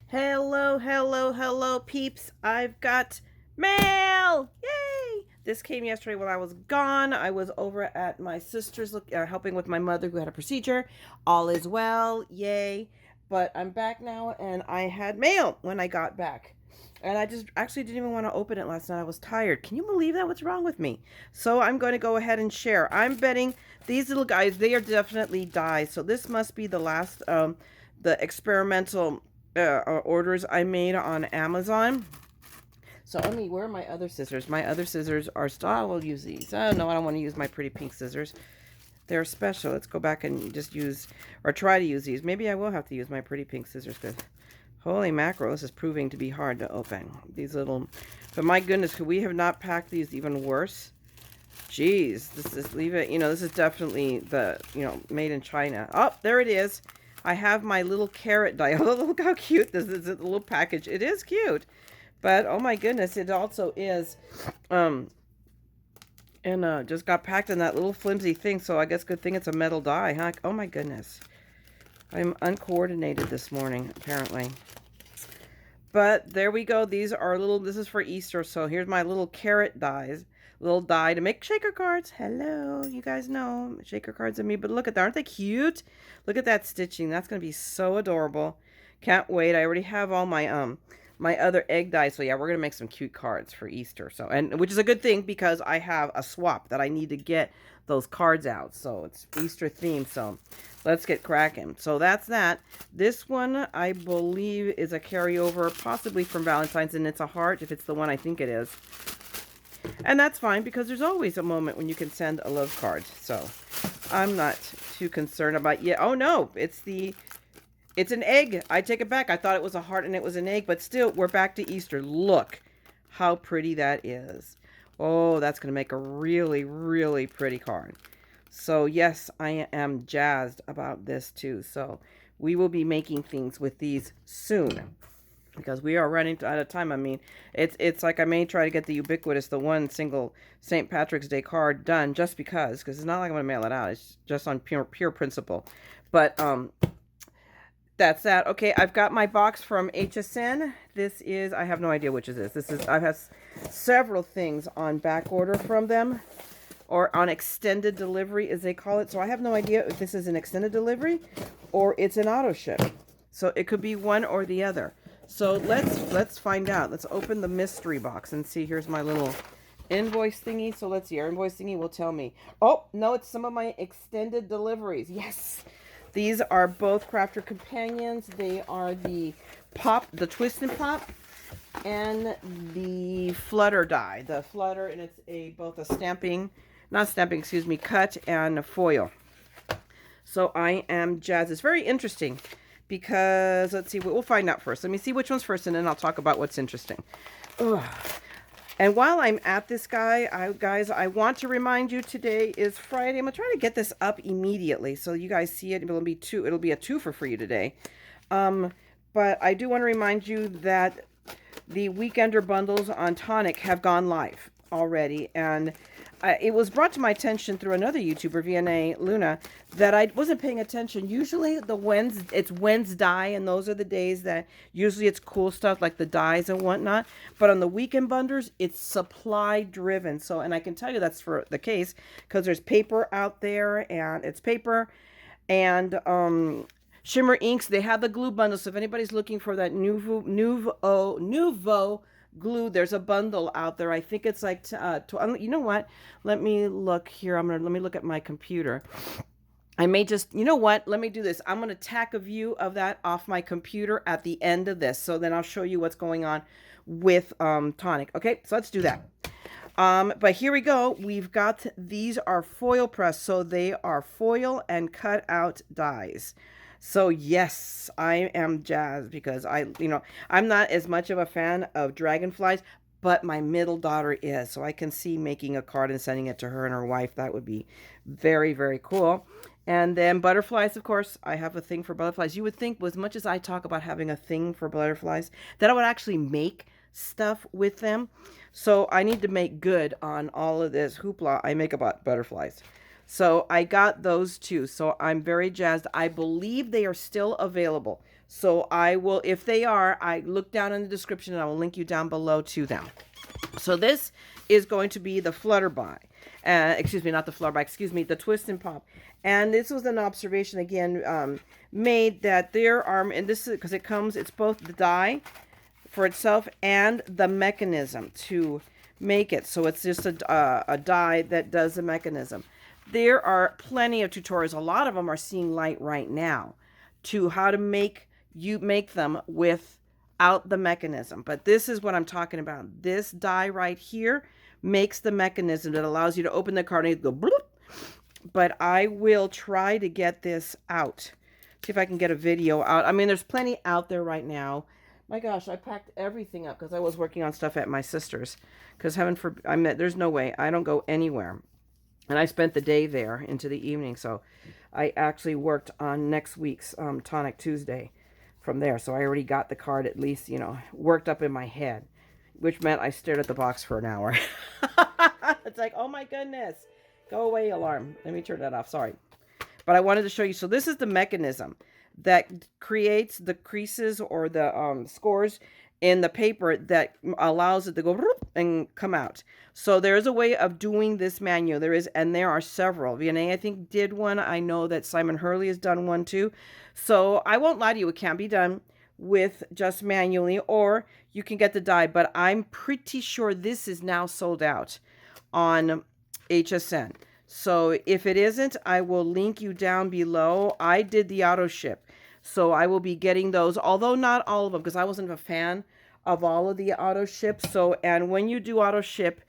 Hello, hello, hello, peeps. I've got mail! Yay! This came yesterday when I was gone. I was over at my sister's helping with my mother who had a procedure. All is well. Yay. But I'm back now and I had mail when I got back. And I just actually didn't even want to open it last night. I was tired. Can you believe that? What's wrong with me? So I'm going to go ahead and share. I'm betting these little guys, they are definitely dyes. So this must be the last, the experimental orders I made on Amazon. So where are my other scissors? My other scissors are still, I will use these. Oh no, I don't want to use my pretty pink scissors. They're special. Let's go back and just use, or try to use these. Maybe I will have to use my pretty pink scissors because holy mackerel, this is proving to be hard to open. These little, but my goodness, could we have not packed these even worse? Jeez, this is, leave it, this is definitely the, made in China. Oh, there it is. I have my little carrot die. Oh, look how cute this is, a little package. It is cute, but oh my goodness, it also is, just got packed in that little flimsy thing, so I guess good thing it's a metal die, huh? Oh my goodness. I'm uncoordinated this morning, apparently. But there we go. These are this is for Easter, so here's my little carrot dies. Little die to make shaker cards. Hello, you guys know shaker cards and me, but look at that. Aren't they cute? Look at that stitching. That's going to be so adorable. Can't wait. I already have all my my other egg dies. So yeah, we're going to make some cute cards for Easter. So, and which is a good thing because I have a swap that I need to get those cards out. So it's Easter themed. So let's get cracking. So that's that. This one, I believe, is a carryover, possibly from Valentine's, and it's a heart if it's the one I think it is. And that's fine because there's always a moment when you can send a love card. So I'm not too concerned about oh no, it's an egg. I take it back. I thought it was a heart and it was an egg, but still we're back to Easter. Look how pretty that is. Oh, that's going to make a really, really pretty card. So yes, I am jazzed about this too. So we will be making things with these soon because we are running out of time. I mean, it's like I may try to get the ubiquitous, the one single St. Patrick's Day card done just because it's not like I'm going to mail it out. It's just on pure principle. But that's that. Okay, I've got my box from HSN. This is, I have no idea which is this. This is, I have several things on back order from them, or on extended delivery as they call it. So I have no idea if this is an extended delivery or it's an auto ship. So it could be one or the other. So let's find out. Let's open the mystery box and see. Here's my little invoice thingy. So let's see. Our invoice thingy will tell me. Oh, no, it's some of my extended deliveries. Yes. These are both Crafter Companions. They are the Pop, the Twist and Pop, and the Flutter die. The Flutter, and it's both a stamping, not stamping, excuse me, cut and foil. So I am jazzed. It's very interesting because, let's see, we'll find out first. Let me see which one's first, and then I'll talk about what's interesting. Ugh. And while I'm at this guys, I want to remind you today is Friday. I'm going to try to get this up immediately so you guys see it. It'll be a 2 for free today. But I do want to remind you that the Weekender bundles on Tonic have gone live already. And it was brought to my attention through another YouTuber, VNA Luna, that I wasn't paying attention. Usually it's Wednesday, and those are the days that usually it's cool stuff like the dies and whatnot. But on the weekend bundles, it's supply driven. So, and I can tell you that's for the case because there's paper out there, and it's paper and shimmer inks. They have the glue bundle. So if anybody's looking for that Nouveau glue, there's a bundle out there. I think it's like you know what, let me look here. Let me look at my computer. I may just, you know what, let me do this. I'm going to tack a view of that off my computer at the end of this, so then I'll show you what's going on with Tonic. Okay, so let's do that. But here we go. We've got, these are foil press, so they are foil and cut out dies. So yes, I am jazzed because I'm not as much of a fan of dragonflies, but my middle daughter is. So I can see making a card and sending it to her and her wife. That would be very, very cool. And then butterflies, of course. I have a thing for butterflies. You would think, as much as I talk about having a thing for butterflies, that I would actually make stuff with them. So I need to make good on all of this hoopla I make about butterflies. So I got those two. So I'm very jazzed. I believe they are still available. So I will, if they are, I look down in the description and I will link you down below to them. So this is going to be the Flutterby. Excuse me, not the Flutterby, excuse me, the Twist and Pop. And this was an observation again made that there are, and this is because it comes, it's both the die for itself and the mechanism to make it. So it's just a die that does the mechanism. There are plenty of tutorials. A lot of them are seeing light right now to how to make them without the mechanism. But this is what I'm talking about. This die right here makes the mechanism that allows you to open the card and you go bloop. But I will try to get this out. See if I can get a video out. I mean, there's plenty out there right now. My gosh, I packed everything up because I was working on stuff at my sister's. Because heaven forbid, there's no way. I don't go anywhere. And I spent the day there into the evening. So I actually worked on next week's Tonic Tuesday from there. So I already got the card at least, worked up in my head. Which meant I stared at the box for an hour. It's like, oh my goodness. Go away, alarm. Let me turn that off. Sorry. But I wanted to show you. So this is the mechanism that creates the creases or the scores in the paper that allows it to go and come out. So there's a way of doing this manual. There is, and there are several. VNA, I think, did one. I know that Simon Hurley has done one too. So I won't lie to you. It can be done with just manually, or you can get the die. But I'm pretty sure this is now sold out on HSN. So if it isn't, I will link you down below. I did the auto ship. So I will be getting those, although not all of them, because I wasn't a fan of all of the auto ships. So, and when you do auto ship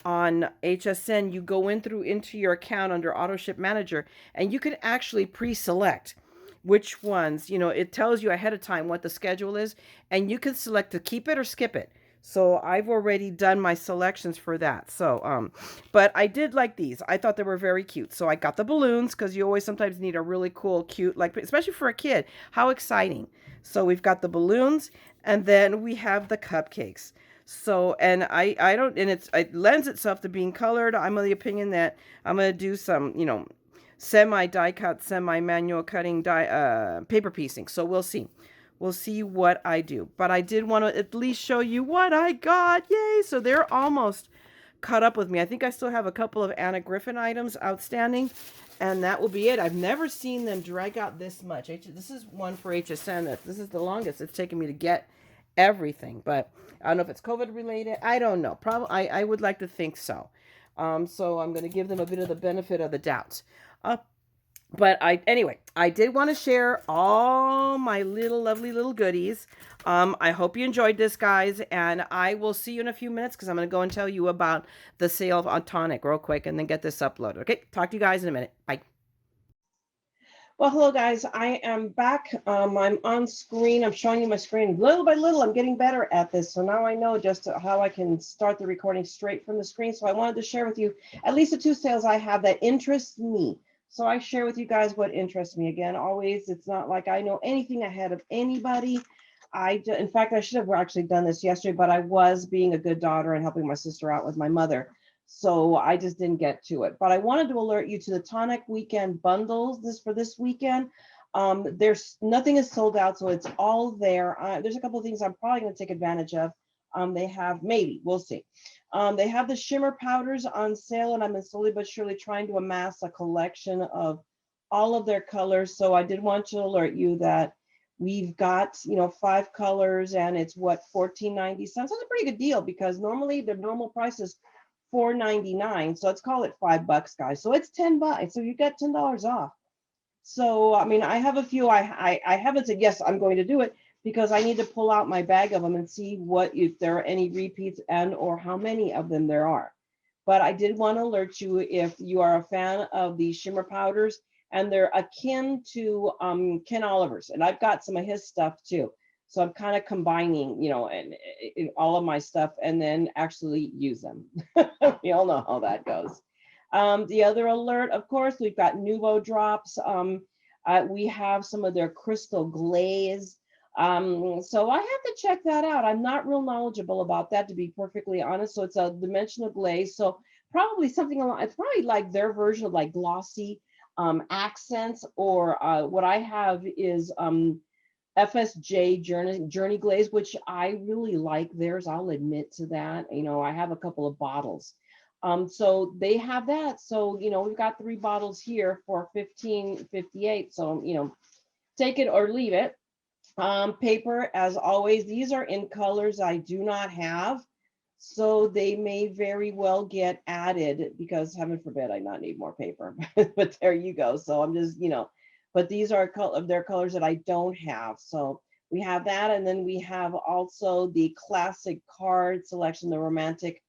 on HSN, you go into your account under auto ship manager, and you can actually pre-select which ones, it tells you ahead of time what the schedule is, and you can select to keep it or skip it. So I've already done my selections for that. So, but I did like these. I thought they were very cute. So I got the balloons because you always sometimes need a really cool, cute, like, especially for a kid. How exciting. So we've got the balloons, and then we have the cupcakes. So, and I don't, and it lends itself to being colored. I'm of the opinion that I'm going to do some, semi die cut, semi manual cutting paper piecing. So we'll see. We'll see what I do. But I did want to at least show you what I got. Yay! So they're almost caught up with me. I think I still have a couple of Anna Griffin items outstanding. And that will be it. I've never seen them drag out this much. This is one for HSN. This is the longest it's taken me to get everything. But I don't know if it's COVID related. I don't know. Probably. I would like to think so. So I'm going to give them a bit of the benefit of the doubt. But anyway, I did want to share all my lovely little goodies. I hope you enjoyed this, guys, and I will see you in a few minutes because I'm going to go and tell you about the sale on Tonic real quick and then get this uploaded. Okay, talk to you guys in a minute. Bye. Well, hello, guys. I am back. I'm on screen. I'm showing you my screen. Little by little, I'm getting better at this. So now I know just how I can start the recording straight from the screen. So I wanted to share with you at least the two sales I have that interest me. So I share with you guys what interests me. Again, always, it's not like I know anything ahead of anybody. In fact, I should have actually done this yesterday, but I was being a good daughter and helping my sister out with my mother. So I just didn't get to it. But I wanted to alert you to the Tonic weekend bundles for this weekend. There's nothing is sold out, so it's all there. There's a couple of things I'm probably going to take advantage of. They have, maybe, we'll see. They have the shimmer powders on sale, and I've been slowly but surely trying to amass a collection of all of their colors. So I did want to alert you that we've got, 5 colors, and it's what, $14.90. That's a pretty good deal because normally the normal price is $4.99. So let's call it $5, guys. So it's $10. So you get $10 off. So I mean, I have a few. I haven't said yes, I'm going to do it, because I need to pull out my bag of them and see if there are any repeats and or how many of them there are. But I did want to alert you if you are a fan of the shimmer powders, and they're akin to Ken Oliver's, and I've got some of his stuff too. So I'm kind of combining, and all of my stuff and then actually use them. We all know how that goes. The other alert, of course, we've got Nuvo drops. We have some of their crystal glaze. So I have to check that out. I'm not real knowledgeable about that, to be perfectly honest. So it's a dimensional glaze. So probably something along, it's probably like their version of like glossy accents, or what I have is FSJ Journey Glaze, which I really like theirs. I'll admit to that. You know, I have a couple of bottles. So they have that. So, you know, we've got 3 bottles here for 15.58. So, you know, take it or leave it. Paper, as always, these are in colors I do not have. So they may very well get added because heaven forbid I not need more paper. But there you go. So I'm just, you know, but these are they're colors that I don't have. So we have that. And then we have also the classic card selection, the romantic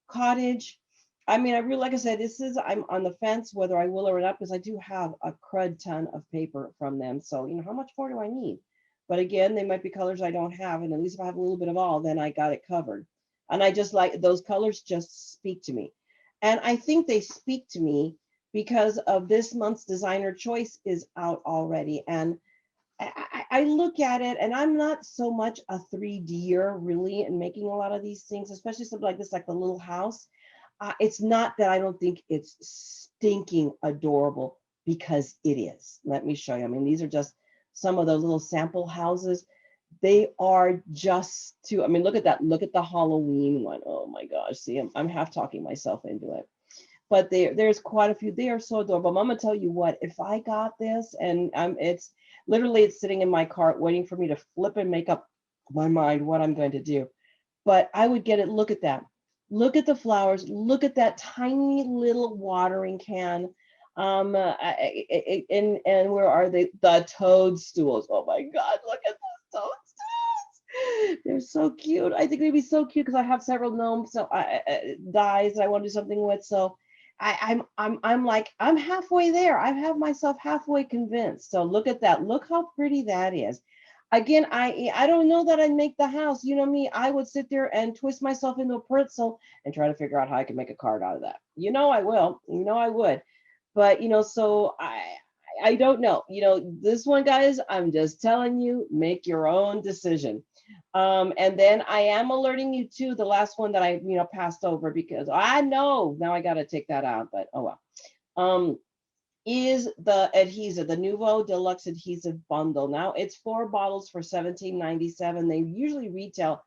cottage. I mean, I really, like I said, this is, I'm on the fence whether I will or not, because I do have a crud ton of paper from them. So, you know, how much more do I need? But again, they might be colors I don't have. And at least if I have a little bit of all, then I got it covered. And I just like those colors just speak to me. And I think they speak to me because of this month's designer choice is out already. And I look at it, and I'm not so much a 3D'er really in making a lot of these things, especially something like this, like the little house. It's not that I don't think it's stinking adorable, because it is. Let me show you. I mean, these are just some of those little sample houses. They are just too, I mean, look at that. Look at the Halloween one. Oh my gosh. See, I'm half talking myself into it. But there's quite a few. They are so adorable. I'm gonna tell you what, if I got this, and it's literally, it's sitting in my cart waiting for me to flip and make up my mind what I'm going to do. But I would get it. Look at that. Look at the flowers. Look at that tiny little watering can. And where are they? The toadstools. Oh my God! Look at those toadstools. They're so cute. I think they'd be so cute because I have several gnomes, so dies that I want to do something with. So I'm like, I'm halfway there. I have myself halfway convinced. So look at that. Look how pretty that is. Again, I don't know that I'd make the house. You know me, I would sit there and twist myself into a pretzel and try to figure out how I can make a card out of that. You know I will. You know I would. But you know, so I don't know. You know, this one, guys, I'm just telling you, make your own decision. And then I am alerting you to the last one that I, you know, passed over, because I know now I got to take that out, but oh well. Um, is the adhesive, the Nuvo Deluxe Adhesive Bundle. Now it's 4 bottles for 17.97. They usually retail.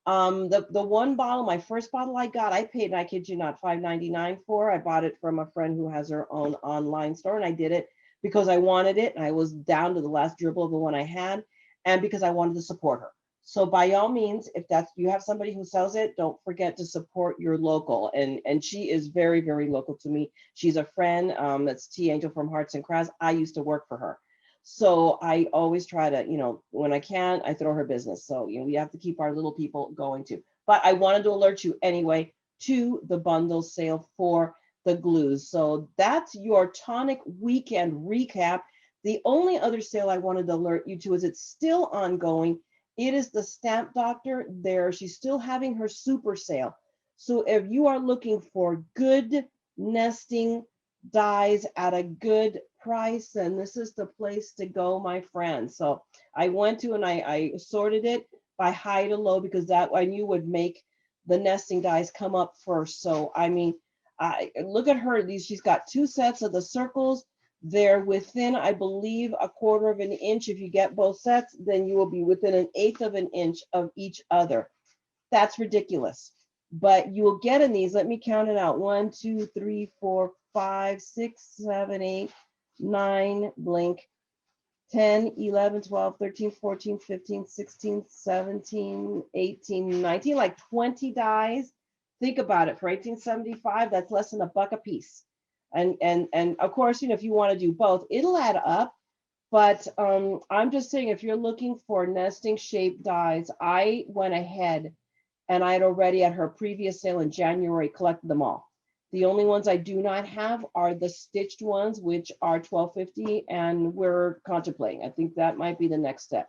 The one bottle, my first bottle I got, I paid, and I kid you not, $5.99 for. I bought it from a friend who has her own online store, and I did it because I wanted it, and I was down to the last dribble of the one I had, and because I wanted to support her. So by all means, if that's, you have somebody who sells it, don't forget to support your local. And she is very, very local to me. She's a friend. That's T Angel from Hearts and Crafts. I used to work for her. So I always try to, you know, when I can, I throw her business. So, you know, we have to keep our little people going too. But I wanted to alert you anyway to the bundle sale for the glues. So that's your Tonic weekend recap. The only other sale I wanted to alert you to is it's still ongoing. It is the Stamp Doctor there. She's still having her super sale. So if you are looking for good nesting dies at a good price, and this is the place to go, my friend. So I went to, and I sorted it by high to low, because that I knew would make the nesting dies come up first. So I mean, I look at her. These, she's got 2 sets of the circles. They're within, I believe, a quarter of an inch. If you get both sets, then you will be within an eighth of an inch of each other. That's ridiculous. But you will get in these. Let me count it out. 1, 2, 3, 4, 5, 6, 7, 8, 9, blink, 10, 11, 12, 13, 14, 15, 16, 17, 18, 19, like 20 dies. Think about it. For 1875, that's less than $1 a piece. And of course, you know, if you want to do both, it'll add up. But I'm just saying, if you're looking for nesting shape dies, I went ahead, and I had already, at her previous sale in January, collected them all. The only ones I do not have are the stitched ones, which are 12.50, and we're contemplating. I think that might be the next step.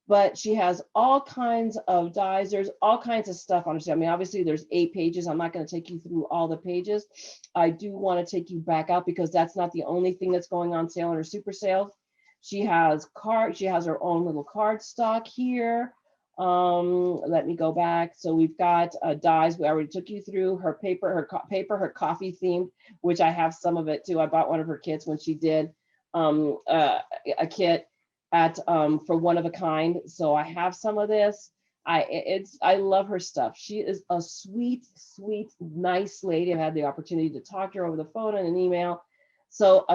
But she has all kinds of dies. There's all kinds of stuff on her. I mean, obviously there's 8 pages. I'm not going to take you through all the pages. I do want to take you back out, because that's not the only thing that's going on sale in her super sale. She has her own little card stock here. Let me go back. So we've got dyes. We already took you through her paper, her coffee themed, which I have some of it too. I bought one of her kits when she did um, uh, a kit at for one of a kind. So I have some of this. I love her stuff. She is a sweet, sweet, nice lady. I had the opportunity to talk to her over the phone and an email. So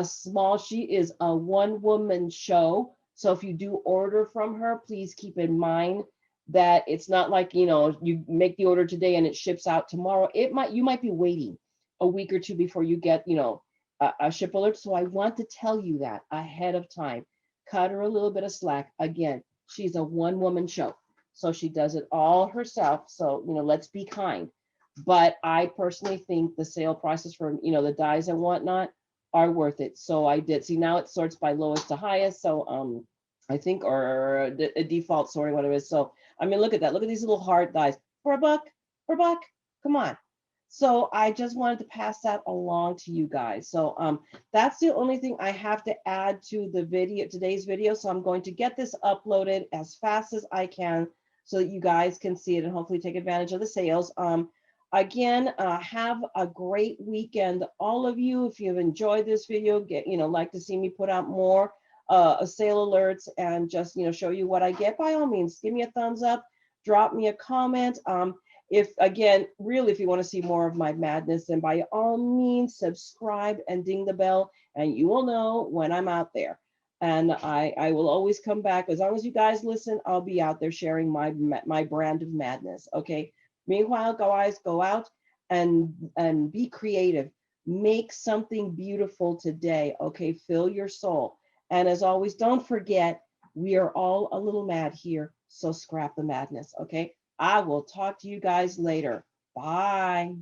she is a one woman show. So if you do order from her, please keep in mind that it's not like, you make the order today and it ships out tomorrow. You might be waiting a week or two before you get, a ship alert. So I want to tell you that ahead of time. Cut her a little bit of slack. Again, she's a one woman show. So she does it all herself. So, let's be kind. But I personally think the sale prices for, the dyes and whatnot are worth it. So I did see, now it sorts by lowest to highest. So I think, or a default sorting, whatever it is. So I mean, look at that. Look at these little heart dyes for a buck. For a buck. Come on. So I just wanted to pass that along to you guys. So that's the only thing I have to add to the video, today's video. So I'm going to get this uploaded as fast as I can so that you guys can see it and hopefully take advantage of the sales. Again, have a great weekend, all of you. If you've enjoyed this video, like to see me put out more sale alerts and just, show you what I get, by all means, give me a thumbs up, drop me a comment. If you want to see more of my madness, then by all means, subscribe and ding the bell, and you will know when I'm out there. And I will always come back. As long as you guys listen, I'll be out there sharing my brand of madness. Okay. Meanwhile, guys, go out and be creative. Make something beautiful today. Okay. Fill your soul. And as always, don't forget, we are all a little mad here. So scrap the madness. Okay. I will talk to you guys later. Bye.